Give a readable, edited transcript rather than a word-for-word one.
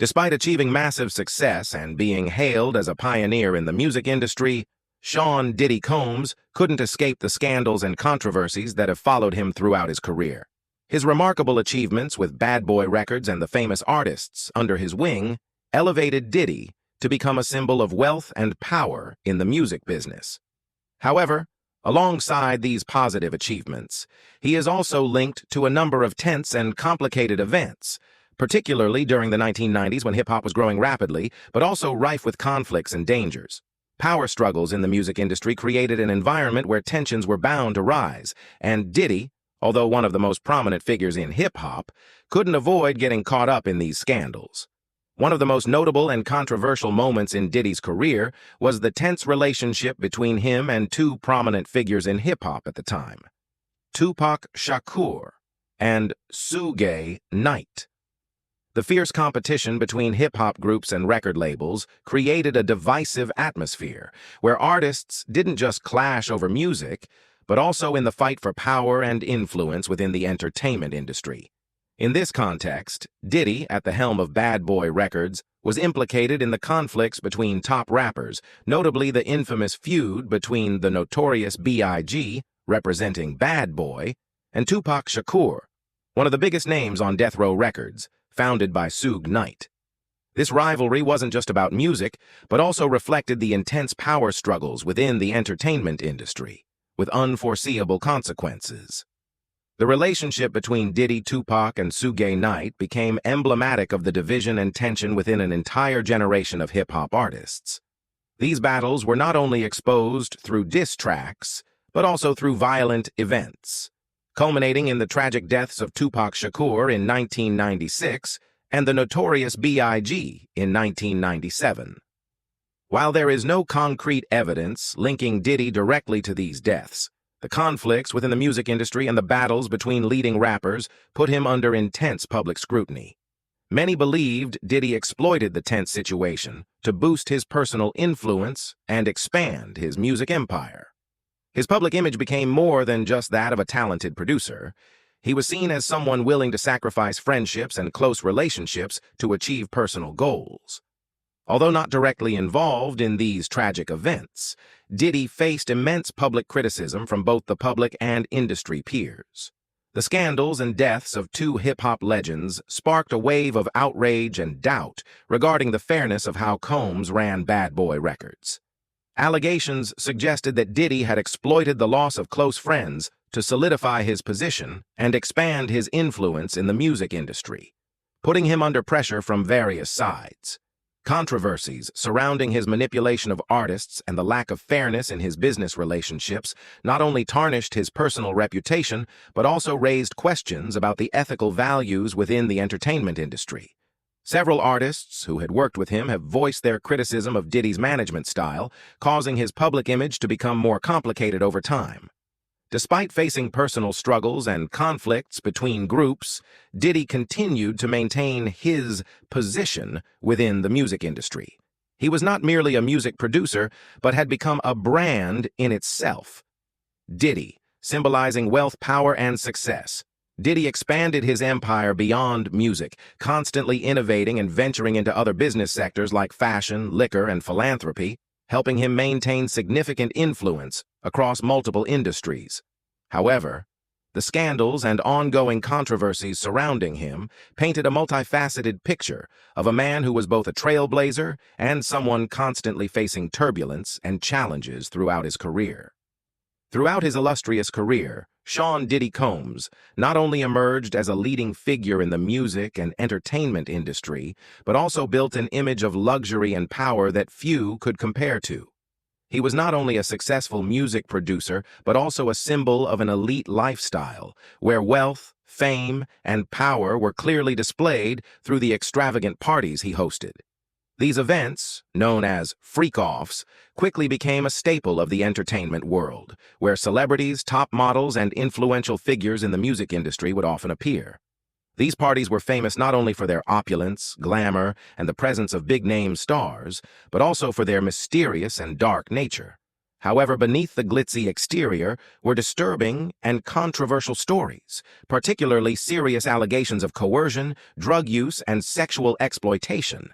Despite achieving massive success and being hailed as a pioneer in the music industry, Sean Diddy Combs couldn't escape the scandals and controversies that have followed him throughout his career. His remarkable achievements with Bad Boy Records and the famous artists under his wing elevated Diddy to become a symbol of wealth and power in the music business. However, alongside these positive achievements, he is also linked to a number of tense and complicated events, particularly during the 1990s when hip-hop was growing rapidly, but also rife with conflicts and dangers. Power struggles in the music industry created an environment where tensions were bound to rise, and Diddy, although one of the most prominent figures in hip-hop, couldn't avoid getting caught up in these scandals. One of the most notable and controversial moments in Diddy's career was the tense relationship between him and two prominent figures in hip-hop at the time, Tupac Shakur and Suge Knight. The fierce competition between hip-hop groups and record labels created a divisive atmosphere where artists didn't just clash over music, but also in the fight for power and influence within the entertainment industry. In this context, Diddy, at the helm of Bad Boy Records, was implicated in the conflicts between top rappers, notably the infamous feud between the notorious B.I.G., representing Bad Boy, and Tupac Shakur, one of the biggest names on Death Row Records, founded by Suge Knight. This rivalry wasn't just about music, but also reflected the intense power struggles within the entertainment industry, with unforeseeable consequences. The relationship between Diddy, Tupac, and Suge Knight became emblematic of the division and tension within an entire generation of hip-hop artists. These battles were not only exposed through diss tracks, but also through violent events, culminating in the tragic deaths of Tupac Shakur in 1996 and the notorious B.I.G. in 1997. While there is no concrete evidence linking Diddy directly to these deaths, the conflicts within the music industry and the battles between leading rappers put him under intense public scrutiny. Many believed Diddy exploited the tense situation to boost his personal influence and expand his music empire. His public image became more than just that of a talented producer. He was seen as someone willing to sacrifice friendships and close relationships to achieve personal goals. Although not directly involved in these tragic events, Diddy faced immense public criticism from both the public and industry peers. The scandals and deaths of two hip-hop legends sparked a wave of outrage and doubt regarding the fairness of how Combs ran Bad Boy Records. Allegations suggested that Diddy had exploited the loss of close friends to solidify his position and expand his influence in the music industry, putting him under pressure from various sides. Controversies surrounding his manipulation of artists and the lack of fairness in his business relationships not only tarnished his personal reputation, but also raised questions about the ethical values within the entertainment industry. Several artists who had worked with him have voiced their criticism of Diddy's management style, causing his public image to become more complicated over time. Despite facing personal struggles and conflicts between groups, Diddy continued to maintain his position within the music industry. He was not merely a music producer, but had become a brand in itself. Diddy, symbolizing wealth, power, and success. Diddy expanded his empire beyond music, constantly innovating and venturing into other business sectors like fashion, liquor, and philanthropy, helping him maintain significant influence across multiple industries. However, the scandals and ongoing controversies surrounding him painted a multifaceted picture of a man who was both a trailblazer and someone constantly facing turbulence and challenges throughout his career. Throughout his illustrious career, Sean Diddy Combs not only emerged as a leading figure in the music and entertainment industry, but also built an image of luxury and power that few could compare to. He was not only a successful music producer, but also a symbol of an elite lifestyle, where wealth, fame, and power were clearly displayed through the extravagant parties he hosted. These events, known as freak-offs, quickly became a staple of the entertainment world, where celebrities, top models, and influential figures in the music industry would often appear. These parties were famous not only for their opulence, glamour, and the presence of big-name stars, but also for their mysterious and dark nature. However, beneath the glitzy exterior were disturbing and controversial stories, particularly serious allegations of coercion, drug use, and sexual exploitation.